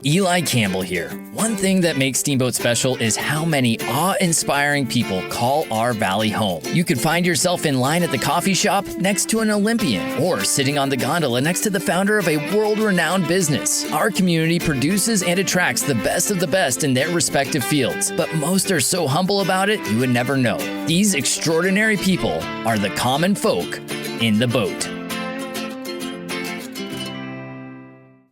Eli Campbell here. One thing that makes Steamboat special is how many awe-inspiring people call our valley home. You could find yourself in line at the coffee shop next to an Olympian, or sitting on the gondola next to the founder of a world-renowned business. Our community produces and attracts the best of the best in their respective fields, but most are so humble about it you would never know. These extraordinary people are the common folk in the boat.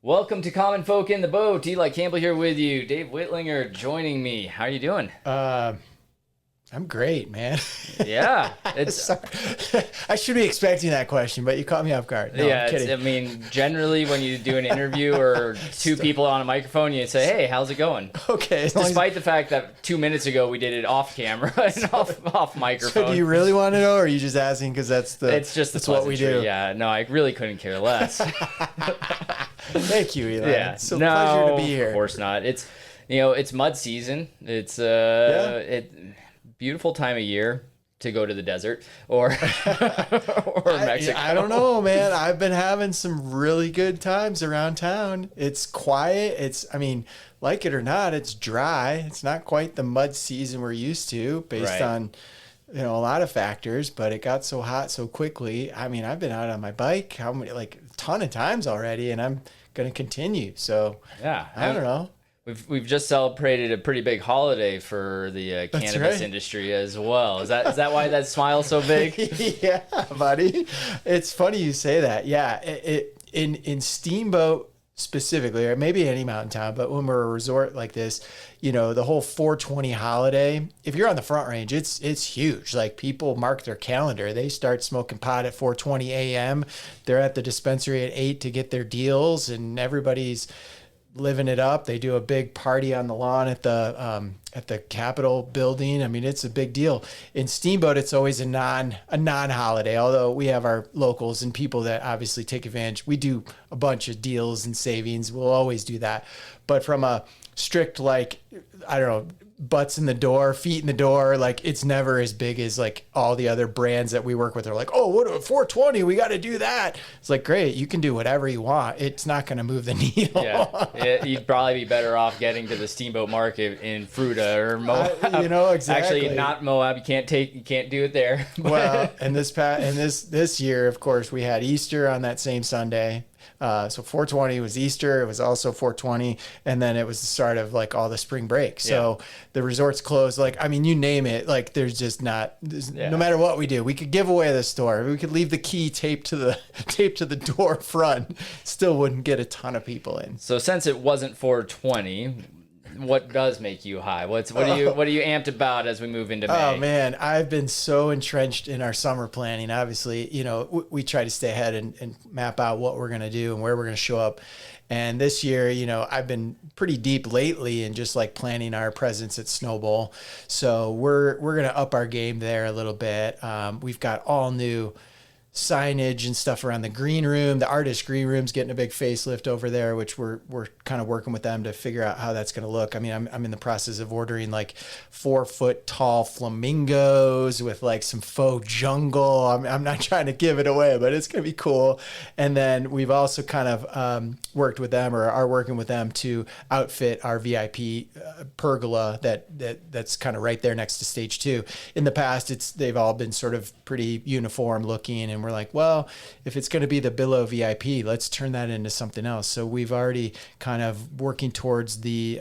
Welcome to Common Folk in the Boat. Eli Campbell here with you. Dave Whitlinger joining me. How are you doing? I'm great, man. Yeah. It's I should be expecting that question, but you caught me off guard. No, yeah, I'm kidding. I mean, generally when you do an interview or two people on a microphone, you say, hey, how's it going? Okay. Despite the fact that 2 minutes ago we did it off camera and off microphone. So do you really want to know, or are you just asking because that's what we do? Yeah, no, I really couldn't care less. Thank you, Eli. Yeah. It's a pleasure to be here. Of course not. It's mud season. It's beautiful time of year to go to the desert or Mexico. I don't know, man. I've been having some really good times around town. It's quiet. Like it or not, it's dry. It's not quite the mud season we're used to based on a lot of factors, but it got so hot so quickly. I mean, I've been out on my bike a ton of times already, and I'm going to continue. So yeah, I don't know. We've just celebrated a pretty big holiday for the cannabis industry as well. Is that why that smile's so big? Yeah, buddy. It's funny you say that. Yeah, in Steamboat specifically, or maybe any mountain town, but when we're a resort like this, the whole 420 holiday, if you're on the Front Range, it's huge. Like, people mark their calendar. They start smoking pot at 4:20 a.m. They're at the dispensary at 8 to get their deals, and everybody's living it up. They do a big party on the lawn at the Capitol building. I mean, it's a big deal. In Steamboat, it's always a non-holiday, although we have our locals and people that obviously take advantage. We do a bunch of deals and savings. We'll always do that. But from a strict, butts in the door, feet in the door, it's never as big as all the other brands that we work with are like, oh, what, 420, we got to do that. It's like, great, you can do whatever you want. It's not going to move the needle. Yeah, you'd probably be better off getting to the Steamboat Market in Fruta or Moab. Exactly. Actually, not Moab. You can't do it there. Well, and this year, of course, we had Easter on that same Sunday. So 420 was Easter. It was also 420. And then it was the start of all the spring break. So the resort's closed. You name it. There's just not, no matter what we do, we could give away the store. We could leave the key taped to the door front. Still wouldn't get a ton of people in. So since it wasn't 420, what does make you high? What are you amped about as we move into May? Oh man, I've been so entrenched in our summer planning. Obviously, we try to stay ahead and map out what we're going to do and where we're going to show up. And this year, I've been pretty deep lately in just planning our presence at Snow Bowl. So we're going to up our game there a little bit. We've got all new signage and stuff around the green room. The artist green room's getting a big facelift over there, which we're kind of working with them to figure out how that's going to look. I mean, I'm in the process of ordering 4-foot tall flamingos with some faux jungle. I'm not trying to give it away, but it's going to be cool. And then we've also kind of worked with them, or are working with them, to outfit our VIP pergola that's kind of right there next to stage 2. In the past, they've all been sort of pretty uniform looking, and we're like, well, if it's going to be the Billo VIP, let's turn that into something else. So we've already kind of working towards the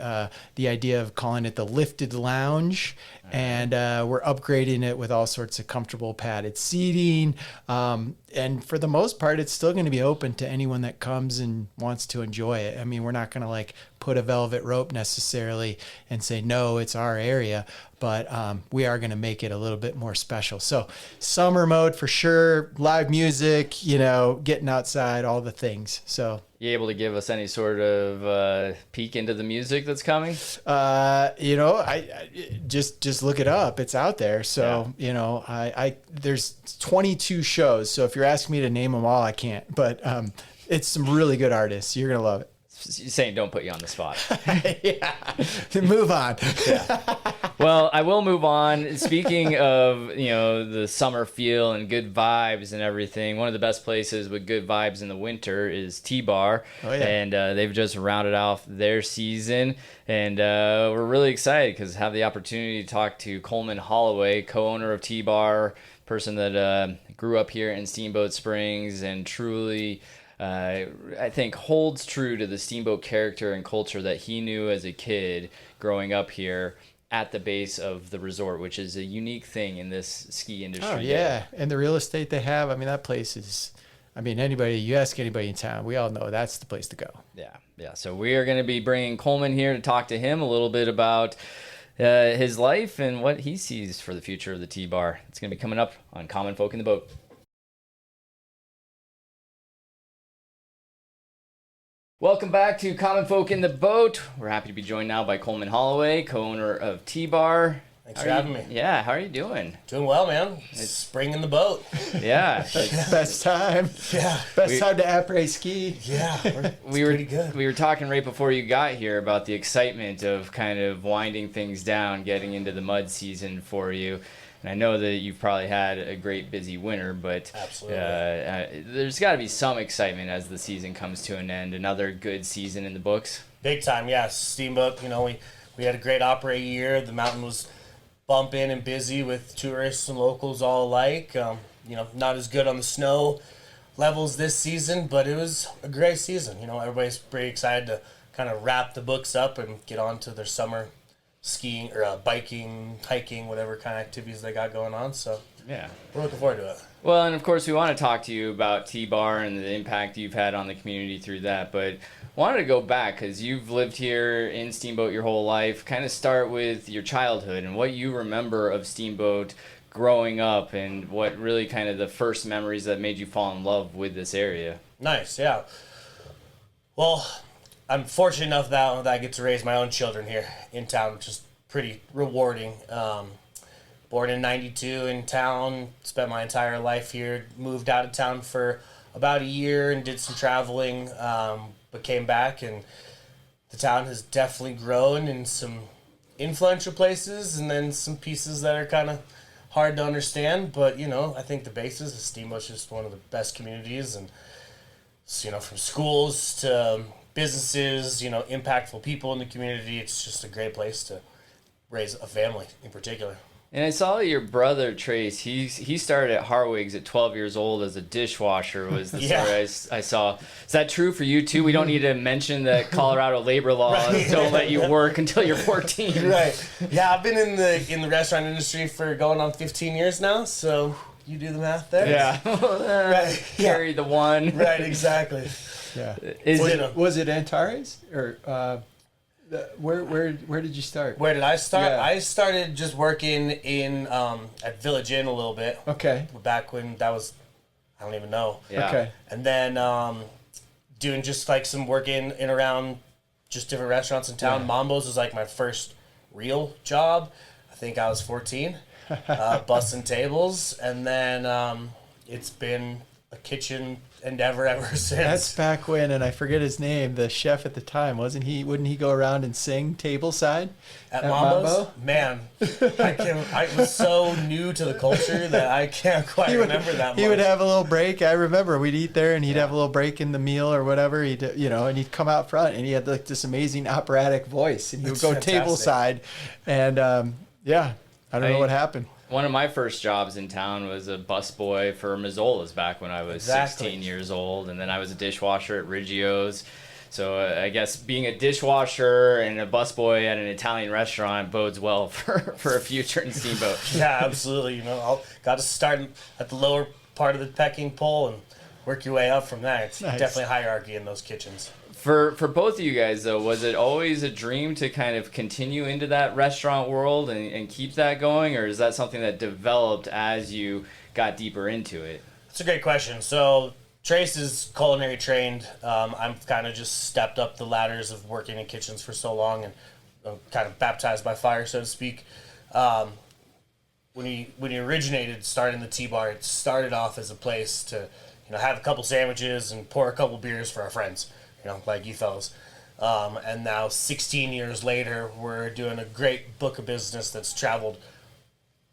idea of calling it the lifted lounge, and we're upgrading it with all sorts of comfortable padded seating. And for the most part, it's still going to be open to anyone that comes and wants to enjoy it. I mean, we're not going to put a velvet rope necessarily and say, no, it's our area, but we are going to make it a little bit more special. So summer mode for sure, live music, getting outside, all the things. So you able to give us any sort of peek into the music that's coming? I just look it up. It's out there. So, there's 22 shows. So if you're asking me to name them all, I can't, but it's some really good artists. You're going to love it. saying don't put you on the spot. Yeah. Move on. Well, I will move on. Speaking of, the summer feel and good vibes and everything, one of the best places with good vibes in the winter is T-Bar. Oh, yeah. And they've just rounded off their season. And we're really excited because have the opportunity to talk to Coleman Holloway, co-owner of T-Bar, person that grew up here in Steamboat Springs and truly... I think holds true to the Steamboat character and culture that he knew as a kid growing up here at the base of the resort, which is a unique thing in this ski industry. Oh, yeah. And the real estate they have, I mean, that place is, you ask anybody in town, we all know that's the place to go. Yeah. So we are going to be bringing Coleman here to talk to him a little bit about his life and what he sees for the future of the T-Bar. It's going to be coming up on Common Folk in the Boat. Welcome back to Common Folk in the Boat. We're happy to be joined now by Coleman Holloway, co-owner of T-Bar. Thanks for having me. Yeah, how are you doing? Doing well, man. It's spring in the boat. Yeah. Best time. Yeah. Best time to après-ski. Yeah. Pretty good. We were talking right before you got here about the excitement of kind of winding things down, getting into the mud season for you. And I know that you've probably had a great busy winter, but Absolutely. There's got to be some excitement as the season comes to an end. Another good season in the books. Big time, yeah. Steamboat, we had a great opera year. The mountain was bumping and busy with tourists and locals all alike. Not as good on the snow levels this season, but it was a great season. Everybody's pretty excited to kind of wrap the books up and get on to their summer skiing or biking, hiking, whatever kind of activities they got going on. So yeah, we're looking forward to it. Well, and of course we want to talk to you about T-Bar and the impact you've had on the community through that, but wanted to go back because you've lived here in Steamboat your whole life. Kind of start with your childhood and what you remember of Steamboat growing up and what really kind of the first memories that made you fall in love with this area. Nice, yeah. Well, I'm fortunate enough that I get to raise my own children here in town, which is pretty rewarding. Born in 92 in town, spent my entire life here, moved out of town for about a year and did some traveling, but came back, and the town has definitely grown in some influential places and then some pieces that are kind of hard to understand, but I think the basis of Steamboat's just one of the best communities, and from schools to businesses, impactful people in the community. It's just a great place to raise a family in particular. And I saw your brother Trace. He started at Harwig's at 12 years old as a dishwasher. Was the story I saw? Is that true for you too? We don't need to mention that Colorado labor laws don't let you work until you're 14. Right. Yeah, I've been in the restaurant industry for going on 15 years now. So you do the math there. Yeah. Right. Carry the one. Right. Exactly. Yeah. Was it Antares or where did you start? Where did I start? Yeah. I started just working in at Village Inn a little bit. Okay. Back when that was, I don't even know. Yeah. Okay. And then doing just like some work in and around just different restaurants in town. Yeah. Mambo's was like my first real job. I think I was 14, bussing tables, and then it's been a kitchen endeavor ever since. That's back when, and I forget his name, the chef at the time, wasn't he? Wouldn't he go around and sing tableside at Mambo's? Man, I was so new to the culture that I can't quite remember that much. He would have a little break. I remember we'd eat there, and he'd have a little break in the meal or whatever. And he'd come out front, and he had like this amazing operatic voice, and he would go tableside, and I don't know what happened. One of my first jobs in town was a busboy for Mazzola's back when I was 16 years old, and then I was a dishwasher at Riggio's. So I guess being a dishwasher and a busboy at an Italian restaurant bodes well for a future in Steamboat. Yeah, absolutely. I got to start at the lower part of the pecking pole and work your way up from there. It's definitely hierarchy in those kitchens. For both of you guys, though, was it always a dream to kind of continue into that restaurant world and keep that going, or is that something that developed as you got deeper into it? That's a great question. So Trace is culinary trained. I'm kind of just stepped up the ladders of working in kitchens for so long, and I'm kind of baptized by fire, so to speak. When he originated, starting the T-Bar, it started off as a place to have a couple sandwiches and pour a couple beers for our friends. Like you fellas. And now 16 years later, we're doing a great book of business that's traveled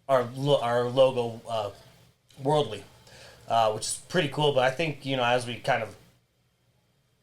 our logo worldly, which is pretty cool. But I think, as we kind of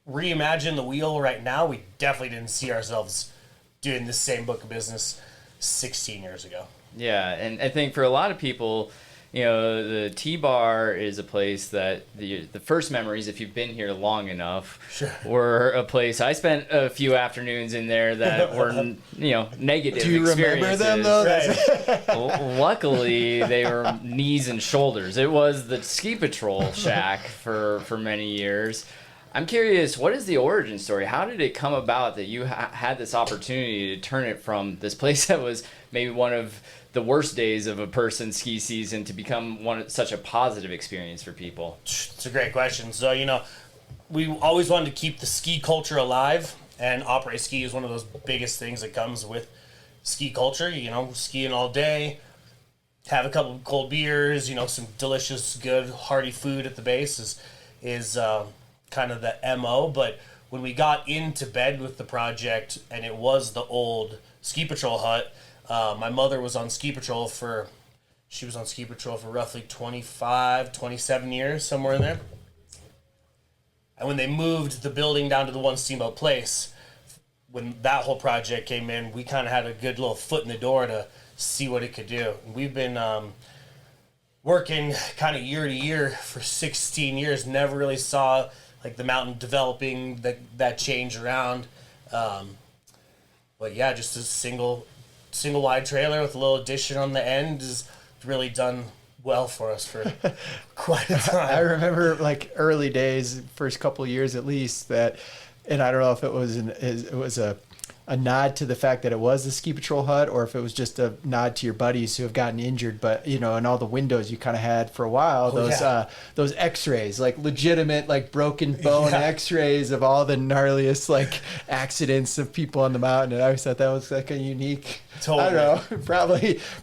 reimagine the wheel right now, we definitely didn't see ourselves doing the same book of business 16 years ago. Yeah, and I think for a lot of people, the T-Bar is a place that the first memories, if you've been here long enough, Sure. were a place I spent a few afternoons in there that were, negative experiences. Do you remember them, though? Right. Luckily, they were knees and shoulders. It was the ski patrol shack for many years. I'm curious, what is the origin story? How did it come about that you had this opportunity to turn it from this place that was maybe one of the worst days of a person's ski season to become such a positive experience for people? It's a great question. So, we always wanted to keep the ski culture alive, and après-ski is one of those biggest things that comes with ski culture. Skiing all day, have a couple of cold beers, some delicious, good, hearty food at the base is kind of the MO. But when we got into bed with the project, and it was the old ski patrol hut, my mother was on ski patrol for roughly 25, 27 years, somewhere in there. And when they moved the building down to the one Steamboat Place, when that whole project came in, we kind of had a good little foot in the door to see what it could do. We've been working kind of year to year for 16 years, never really saw the mountain developing that change around. But yeah, just a single wide trailer with a little addition on the end has really done well for us for quite a time. I remember early days, first couple of years at least, and I don't know if it was a nod to the fact that it was a ski patrol hut, or if it was just a nod to your buddies who have gotten injured. But in all the windows you kind of had for a while, those X-rays, legitimate broken bone X-rays of all the gnarliest accidents of people on the mountain. And I always thought that was a unique. Totally. I don't know.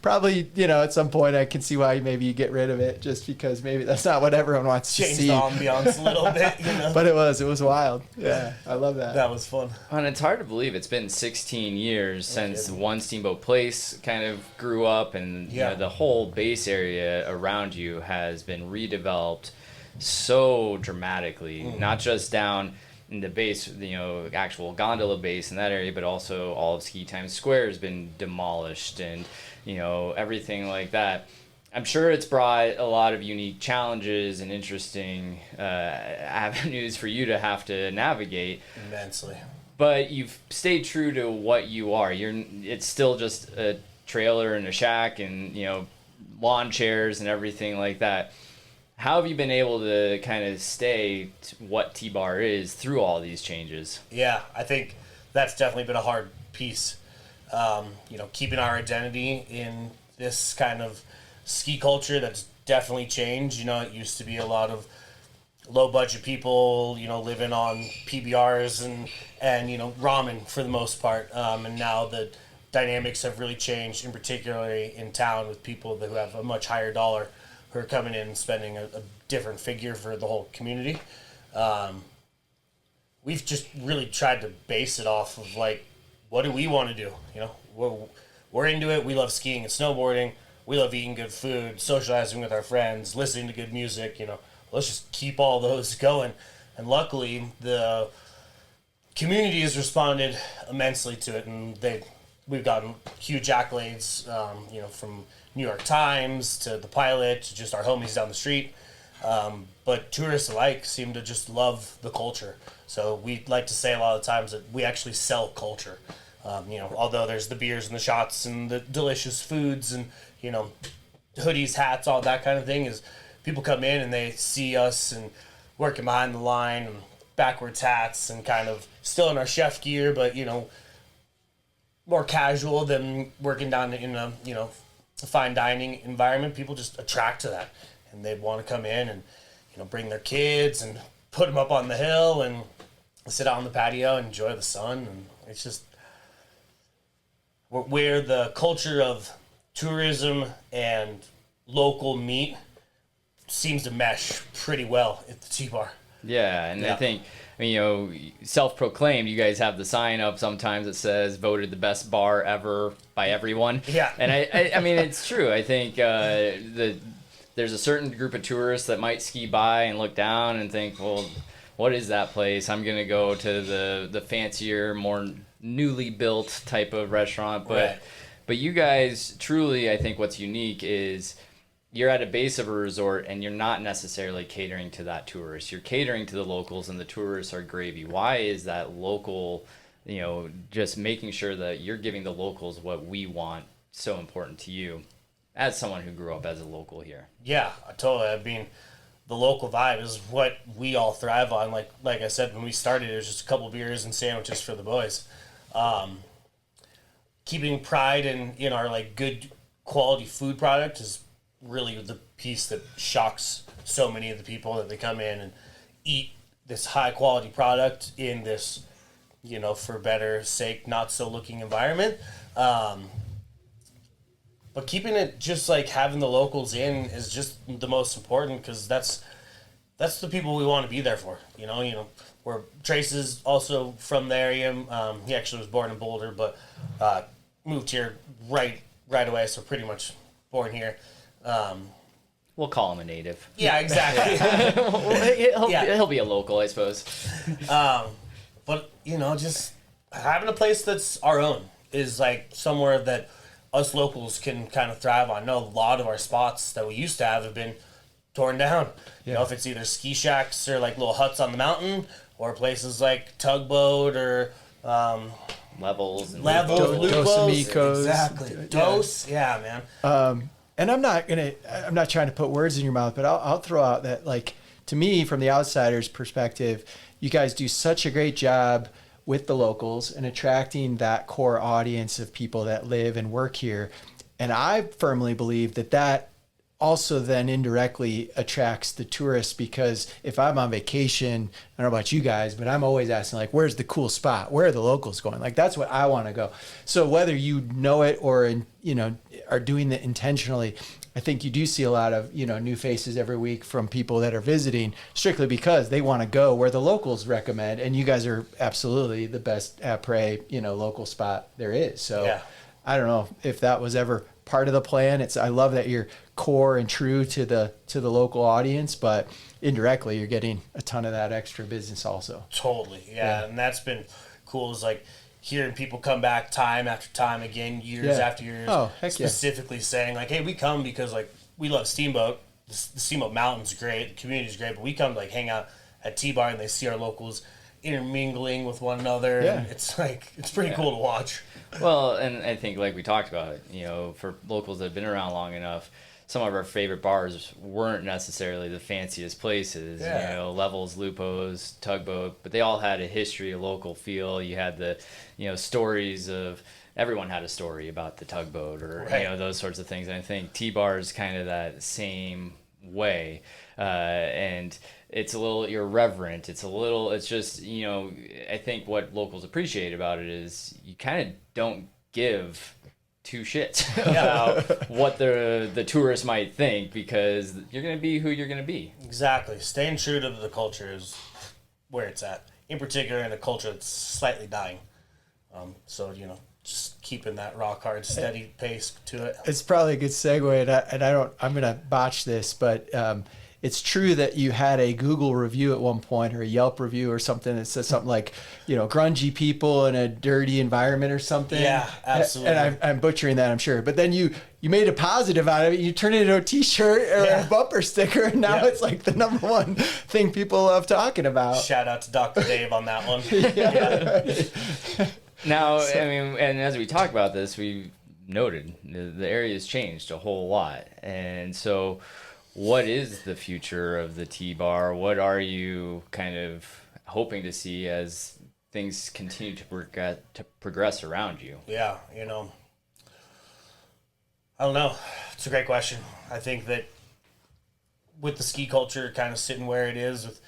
Probably. At some point I can see why maybe you get rid of it, just because maybe that's not what everyone wants to see. Change the ambiance a little bit. But it was wild. Yeah, I love that. That was fun. And it's hard to believe it's been 16 years since one Steamboat Place kind of grew up, and the whole base area around you has been redeveloped so dramatically. Not just down in the base, actual gondola base in that area, but also all of Ski Times Square has been demolished, and everything like that. I'm sure it's brought a lot of unique challenges and interesting avenues for you to have to navigate. Immensely. But you've stayed true to what you are. It's still just a trailer and a shack and, lawn chairs and everything like that. How have you been able to kind of stay to what T-Bar is through all these changes? Yeah, I think that's definitely been a hard piece. Keeping our identity in this kind of ski culture that's definitely changed. It used to be a lot of low budget people, living on PBRs and ramen for the most part. And now the dynamics have really changed, in particularly in town, with people who have a much higher dollar who are coming in and spending a different figure for the whole community. We've just really tried to base it off of what do we want to do? We're into it. We love skiing and snowboarding. We love eating good food, socializing with our friends, listening to good music. Let's just keep all those going. And luckily, the community has responded immensely to it, and we've gotten huge accolades, from New York Times to the Pilot to just our homies down the street. But tourists alike seem to just love the culture. So we like to say a lot of times that we actually sell culture. Although there's the beers and the shots and the delicious foods and, hoodies, hats, all that kind of thing, is people come in and they see us and working behind the line and backwards hats and kind of still in our chef gear, but, more casual than working down in a fine dining environment. People just attract to that, and they want to come in and bring their kids and put them up on the hill and sit out on the patio and enjoy the sun. And it's just where the culture of tourism and local meat seems to mesh pretty well at the T-Bar. Yeah, and I think self-proclaimed, you guys have the sign up sometimes that says voted the best bar ever by everyone. Yeah. And I mean, it's true. I think there's a certain group of tourists that might ski by and look down and think, well, what is that place? I'm going to go to the fancier, more newly built type of restaurant. But you guys, truly, I think what's unique is you're at a base of a resort and you're not necessarily catering to that tourist. You're catering to the locals, and the tourists are gravy. Why is that local, just making sure that you're giving the locals what we want so important to you as someone who grew up as a local here? Yeah, totally. I mean, the local vibe is what we all thrive on. Like I said, when we started, it was just a couple beers and sandwiches for the boys. Keeping pride in our good quality food product is really the piece that shocks so many of the people that they come in and eat this high quality product in this, for better sake, not so looking environment. But keeping it just having the locals in is just the most important, because that's the people we want to be there for. Where Trace is also from the area. He actually was born in Boulder, but moved here right away. So pretty much born here. We'll call him a native. Yeah, exactly. He'll be a local, I suppose. But just having a place that's our own is somewhere that us locals can kind of thrive on. I know a lot of our spots that we used to have been torn down. Yeah. If it's either ski shacks or little huts on the mountain, or places like Tugboat or Levels, Lupos. Dos Amigos. Exactly. Dos. Yeah, man. And I'm not trying to put words in your mouth, but I'll throw out that, to me, from the outsider's perspective, you guys do such a great job with the locals and attracting that core audience of people that live and work here. And I firmly believe that also then indirectly attracts the tourists, because if I'm on vacation, I don't know about you guys, but I'm always asking, where's the cool spot? Where are the locals going? That's what I want to go. So whether you know it or, are doing it intentionally, I think you do see a lot of, new faces every week from people that are visiting strictly because they want to go where the locals recommend. And you guys are absolutely the best après, local spot there is. So yeah. I don't know if that was ever part of the plan. I love that you're core and true to the local audience, but indirectly you're getting a ton of that extra business also. Totally. Yeah. And that's been cool, is hearing people come back time after time again, years after years, specifically saying hey, we come because we love Steamboat. The Steamboat Mountain's great, the community's great, but we come to hang out at T-Bar, and they see our locals intermingling with one another. Yeah. And it's it's pretty cool to watch. Well, and I think we talked about, for locals that have been around long enough, some of our favorite bars weren't necessarily the fanciest places, Levels, Lupos, Tugboat, but they all had a history, a local feel. You had the, stories of, everyone had a story about the Tugboat or, those sorts of things. And I think T-Bar is kind of that same way. And it's a little irreverent. It's just, I think what locals appreciate about it is you kind of don't give two shits about what the tourists might think, because you're going to be who you're going to be. Exactly. Staying true to the culture is where it's at, in particular in a culture that's slightly dying. So, just keeping that rock hard, steady pace to it. It's probably a good segue, and I'm going to botch this, but it's true that you had a Google review at one point, or a Yelp review or something that says something like, grungy people in a dirty environment or something. Yeah, absolutely. And I'm butchering that, I'm sure. But then you made a positive out of it. You turned it into a T-shirt or a bumper sticker, and now it's the number one thing people love talking about. Shout out to Dr. Dave on that one. Now, and as we talk about this, we noted the area has changed a whole lot. And so what is the future of the T-Bar? What are you kind of hoping to see as things continue to progress around you? Yeah, I don't know. It's a great question. I think that with the ski culture kind of sitting where it is, with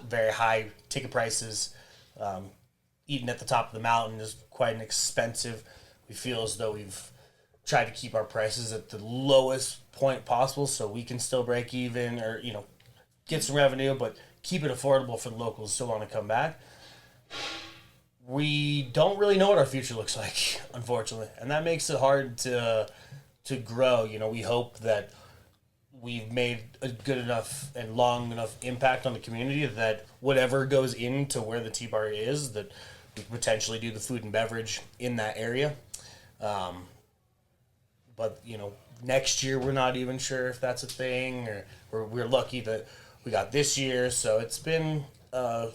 very high ticket prices, eating at the top of the mountain is quite expensive. We feel as though we've tried to keep our prices at the lowest point possible so we can still break even, or get some revenue, but keep it affordable for the locals to want to come back. We don't really know what our future looks like, unfortunately, and that makes it hard to grow. You know, we hope that we've made a good enough and long enough impact on the community that whatever goes into where the T-Bar is, that we could potentially do the food and beverage in that area. But, you know, next year we're not even sure if that's a thing, or we're lucky that we got this year. So it's been a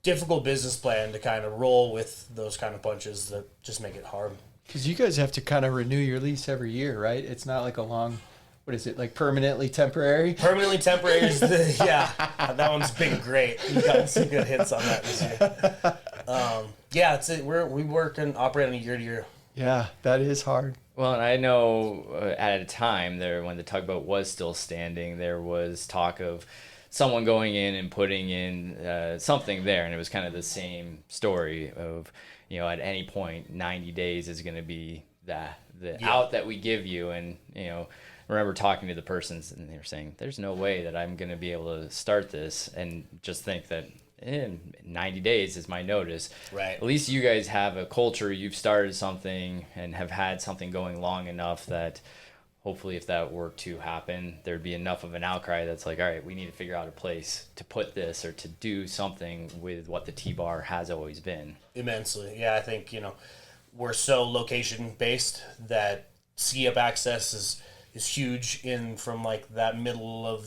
difficult business plan to kind of roll with those kind of punches that just make it hard. Because you guys have to kind of renew your lease every year, right? It's not like a long, what is it, like permanently temporary? Permanently temporary is that one's been great. We've gotten some good hits on that this year. We work and operate on a year to year. Yeah, that is hard. Well, and I know at a time there when the tugboat was still standing, there was talk of someone going in and putting in something there, and it was kind of the same story of, you know, at any point 90 days is going to be the out that we give you. And, you know, I remember talking to the persons and they were saying, there's no way that I'm going to be able to start this and just think that in 90 days is my notice. Right. At least you guys have a culture. You've started something and have had something going long enough that hopefully if that were to happen, there'd be enough of an outcry that's like, all right, we need to figure out a place to put this or to do something with what the T-Bar has always been. Immensely. Yeah, I think, you know, we're so location based that ski up access is huge in from like that middle of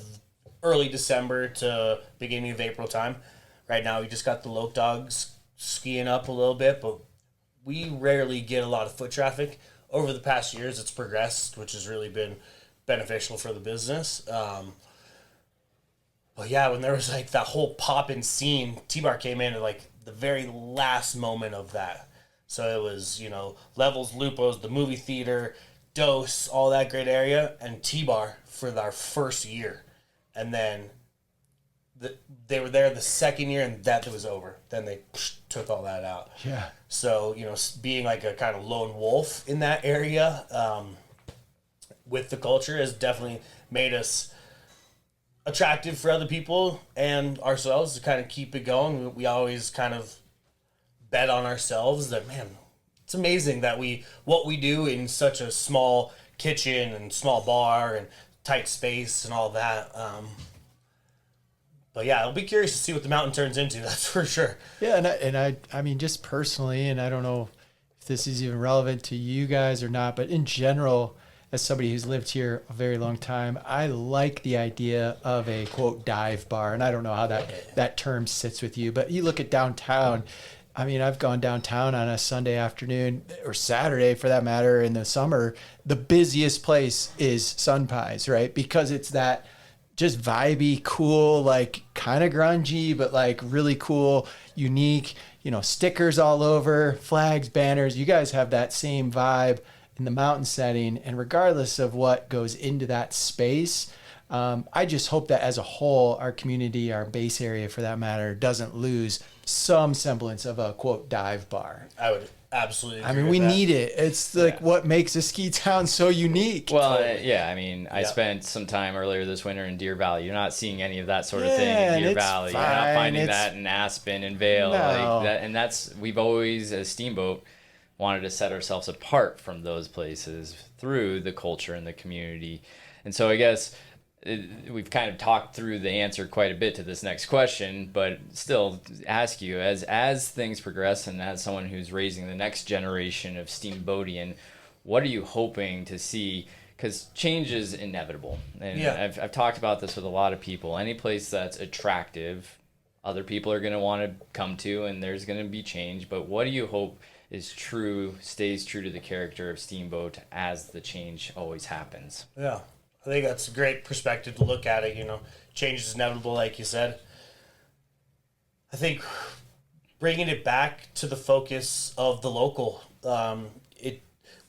early December to beginning of April time. Right now we just got the Loke Dogs skiing up a little bit, but we rarely get a lot of foot traffic. Over the past years, it's progressed, which has really been beneficial for the business. But yeah, when there was like that whole pop-in scene, T-Bar came in at like the very last moment of that. So it was, you know, Levels, Lupos, the movie theater, Dose, all that great area, and T-Bar for our first year. And then they were there the second year, and that was over. Then they took all that out. Yeah. So, you know, being like a kind of lone wolf in that area with the culture has definitely made us attractive for other people and ourselves to kind of keep it going. We always kind of bet on ourselves that, man, it's amazing that what we do in such a small kitchen and small bar and tight space and all that. But yeah, I'll be curious to see what the mountain turns into. That's for sure. Yeah, and I mean, just personally, and I don't know if this is even relevant to you guys or not, but in general, as somebody who's lived here a very long time, I like the idea of a quote dive bar, and I don't know how that term sits with you, but you look at downtown. I mean, I've gone downtown on a Sunday afternoon or Saturday for that matter in the summer. The busiest place is Sun Pies, right? Because it's that just vibey, cool, like kind of grungy, but like really cool, unique, you know, stickers all over, flags, banners. You guys have that same vibe in the mountain setting. And regardless of what goes into that space, I just hope that as a whole, our community, our base area for that matter, doesn't lose some semblance of a quote dive bar. I would absolutely agree. I mean, we need it. It's like what makes a ski town so unique. Well, yeah, I mean, I spent some time earlier this winter in Deer Valley. You're not seeing any of that sort of thing in Deer Valley. You're not finding that in Aspen and Vail. No. Like that, and we've always, as Steamboat, wanted to set ourselves apart from those places through the culture and the community. And so I guess we've kind of talked through the answer quite a bit to this next question, but still ask you, as things progress and as someone who's raising the next generation of Steamboatian, what are you hoping to see? Because change is inevitable. And I've talked about this with a lot of people. Any place that's attractive, other people are going to want to come to, and there's going to be change. But what do you hope stays true to the character of Steamboat as the change always happens? Yeah. I think that's a great perspective to look at it. You know, change is inevitable, like you said. I think bringing it back to the focus of the local.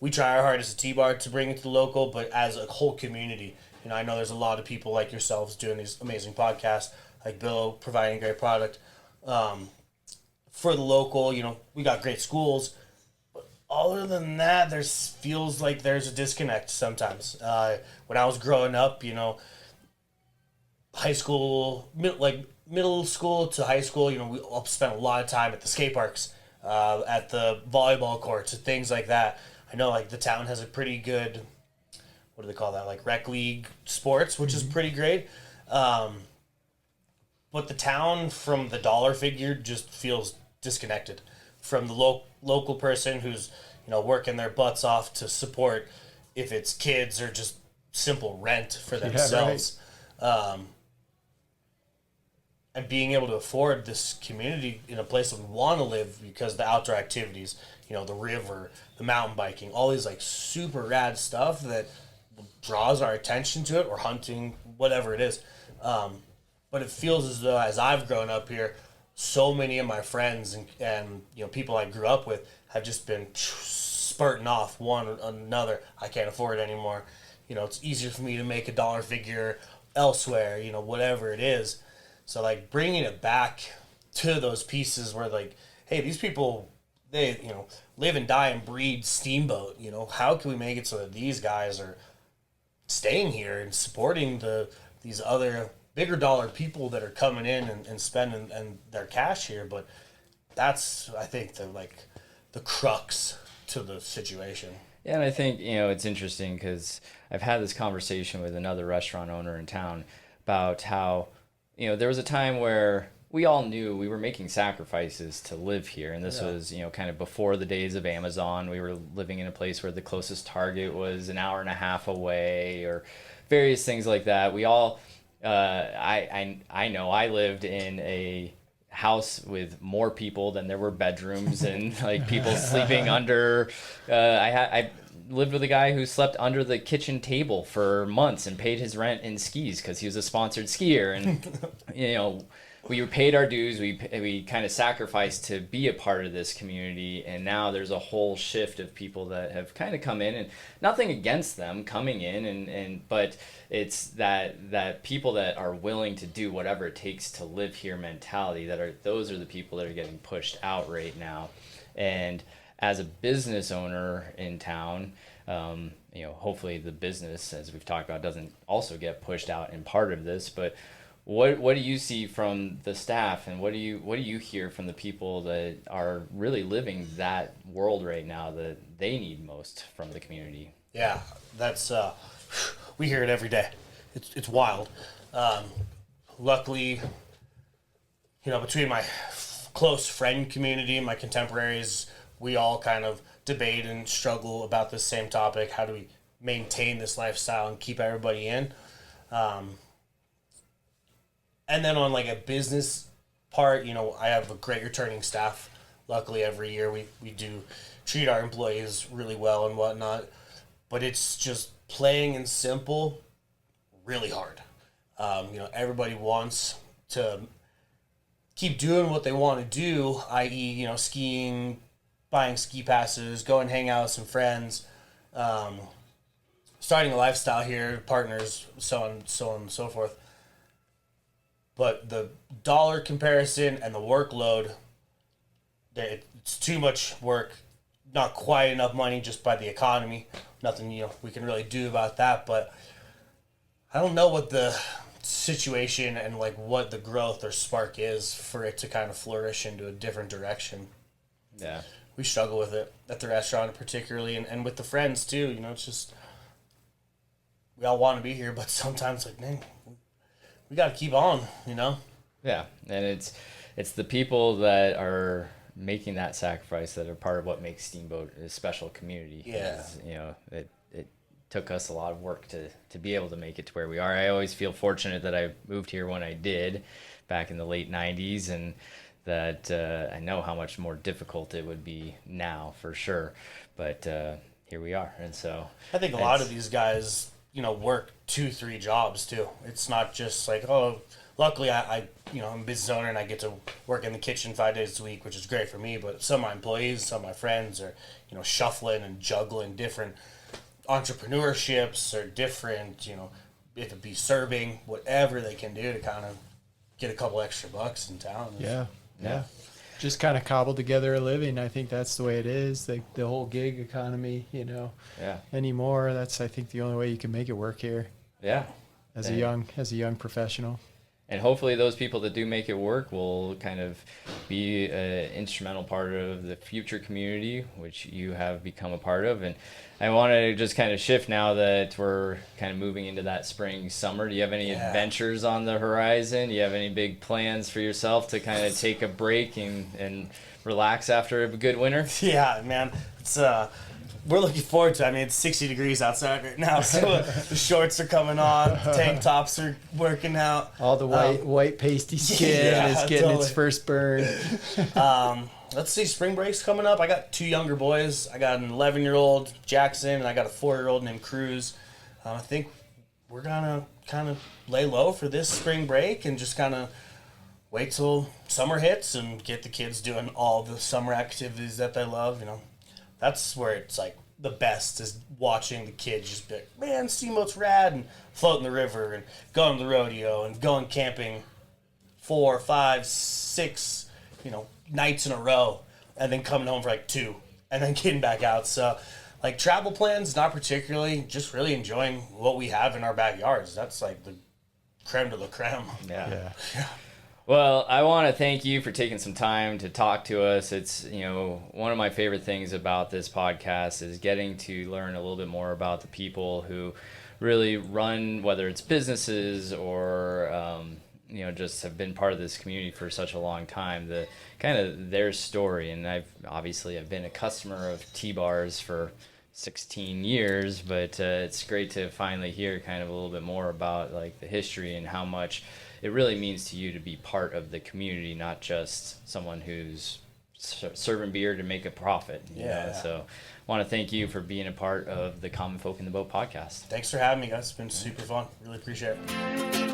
We try our hardest at T-Bar to bring it to the local, but as a whole community. You know, I know there's a lot of people like yourselves doing these amazing podcasts, like Billo providing great product. For the local, you know, we got great schools. Other than that, feels like there's a disconnect sometimes. When I was growing up, you know, high school, like middle school to high school, you know, we all spent a lot of time at the skate parks, at the volleyball courts, and things like that. I know, like, the town has a pretty good, what do they call that, like rec league sports, which is pretty great. But the town, from the dollar figure, just feels disconnected from the local person who's, you know, working their butts off to support, if it's kids or just simple rent for themselves. And being able to afford this community in a place that we want to live, because the outdoor activities, you know, the river, the mountain biking, all these like super rad stuff that draws our attention to it, or hunting, whatever it is. But it feels as though, as I've grown up here, so many of my friends and you know, people I grew up with have just been spurting off one or another. I can't afford it anymore. You know, it's easier for me to make a dollar figure elsewhere, you know, whatever it is. So, like, bringing it back to those pieces where, like, hey, these people, they, you know, live and die and breed Steamboat. You know, how can we make it so that these guys are staying here and supporting these other bigger dollar people that are coming in and spending and their cash here? But that's, I think, the crux to the situation. Yeah, and I think, you know, it's interesting because I've had this conversation with another restaurant owner in town about how, you know, there was a time where we all knew we were making sacrifices to live here. And this was, you know, kind of before the days of Amazon. We were living in a place where the closest Target was an hour and a half away, or various things like that. We all, I know I lived in a house with more people than there were bedrooms, and like people sleeping under, I lived with a guy who slept under the kitchen table for months and paid his rent in skis because he was a sponsored skier. And you know, we paid our dues, we kind of sacrificed to be a part of this community. And now there's a whole shift of people that have kind of come in, and nothing against them coming in, but it's that people that are willing to do whatever it takes to live here mentality, those are the people that are getting pushed out right now. And as a business owner in town, you know, hopefully the business, as we've talked about, doesn't also get pushed out in part of this. But what do you see from the staff, and what do you hear from the people that are really living that world right now that they need most from the community? Yeah, that's we hear it every day. It's wild. Luckily, you know, between my close friend community, my contemporaries, we all kind of debate and struggle about this same topic. How do we maintain this lifestyle and keep everybody in? And then on like a business part, you know, I have a great returning staff. Luckily, every year we do treat our employees really well and whatnot. But it's just plain and simple, really hard. You know, everybody wants to keep doing what they want to do, i.e., you know, skiing, buying ski passes, go and hang out with some friends, starting a lifestyle here, partners, so on and so forth. But the dollar comparison and the workload, it's too much work, not quite enough money just by the economy. Nothing, you know, we can really do about that. But I don't know what the situation and like what the growth or spark is for it to kind of flourish into a different direction. Yeah. We struggle with it at the restaurant particularly, and with the friends too. You know, it's just, we all want to be here, but sometimes like, man, we got to keep on, you know? Yeah, and it's the people that are making that sacrifice that are part of what makes Steamboat a special community. Yeah. You know, it took us a lot of work to be able to make it to where we are. I always feel fortunate that I moved here when I did back in the late 90s, and that I know how much more difficult it would be now for sure. But here we are. And so I think a lot of these guys, you know, work 2-3 jobs too. It's not just like, oh, luckily I you know, I'm a business owner and I get to work in the kitchen 5 days a week, which is great for me. But some of my employees, some of my friends are, you know, shuffling and juggling different entrepreneurships or different, you know, if it be serving, whatever they can do to kind of get a couple extra bucks in town. Yeah. Just kind of cobbled together a living. I think that's the way it is. The whole gig economy, you know, anymore. That's, I think, the only way you can make it work here. Yeah. As a young professional. And hopefully those people that do make it work will kind of be an instrumental part of the future community, which you have become a part of. And I want to just kind of shift now that we're kind of moving into that spring, summer. Do you have any adventures on the horizon? Do you have any big plans for yourself to kind of take a break and relax after a good winter? Yeah, man. It's we're looking forward to it. I mean, it's 60 degrees outside right now, so the shorts are coming on, tank tops are working out. All the white pasty skin is getting its first burn. Let's see, spring break's coming up. I got 2 younger boys. I got an 11-year-old, Jackson, and I got a 4-year-old named Cruz. I think we're going to kind of lay low for this spring break and just kind of wait till summer hits and get the kids doing all the summer activities that they love, you know. That's where it's like the best, is watching the kids just be like, man, Steamboat's rad, and floating the river and going to the rodeo and going camping 4, 5, 6, nights in a row, and then coming home for like 2 and then getting back out. So like travel plans, not particularly, just really enjoying what we have in our backyards. That's like the creme de la creme. Yeah. Well, I want to thank you for taking some time to talk to us. It's, one of my favorite things about this podcast is getting to learn a little bit more about the people who really run, whether it's businesses or, just have been part of this community for such a long time, the kind of their story. And I've been a customer of T-Bars for 16 years, but it's great to finally hear kind of a little bit more about like the history and how much it really means to you to be part of the community, not just someone who's serving beer to make a profit. You know? So I want to thank you for being a part of the Common Folk in the Boat podcast. Thanks for having me, guys. It's been super fun. Really appreciate it.